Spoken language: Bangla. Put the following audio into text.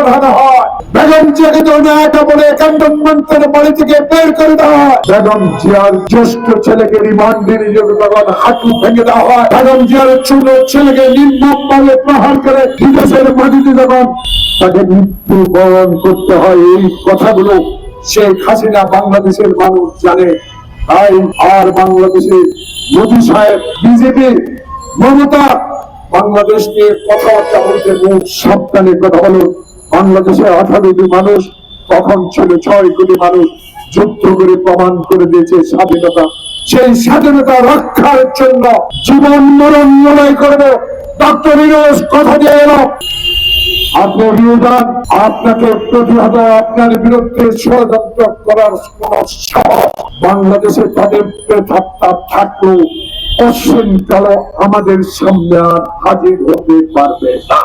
পাঠানো হয়, বেগম জিয়াকে জননায়ক বলে ক্যান্টনমেন্টের বাড়ি থেকে বের করে দেওয়া হয়, বেগম জিয়ার জ্যেষ্ঠ ছেলেকে রিমান্ডে নিয়ে যখন হাঁটু ভেঙে দেওয়া হয়, বেগম জিয়ার ছোট ছেলেকে নির্মমভাবে প্রহার করে বিদেশের মাটিতে যখন তাকে মৃত্যুবরণ করতে হয়, এই কথাগুলো শেখ হাসিনা বাংলাদেশের মানুষ জানে। তাই আর বাংলাদেশে মোদী সাহেব, বিজেপি, মমতা বাংলাদেশ নিয়ে কথাবার্তা বলতে মুখ সাবধানে কথা বলুন। বাংলাদেশে 18 কোটি মানুষ, তখন ছিল 6 কোটি মানুষ, যুদ্ধ করে প্রমাণ করে দিয়েছে স্বাধীনতা। সেই স্বাধীনতা রক্ষার জন্য জীবন মরণ লড়াই করবে। ডক্টর ইউনূস কথা দিয়ে এলো, আপনি বিরোধান, আপনাকে প্রতিহত, আপনার বিরুদ্ধে ষড়যন্ত্র করার কোন সাহস বাংলাদেশে তাদের থাকলেও অশ্বিন কালো আমাদের সামনে আর হাজির হতে পারবে না।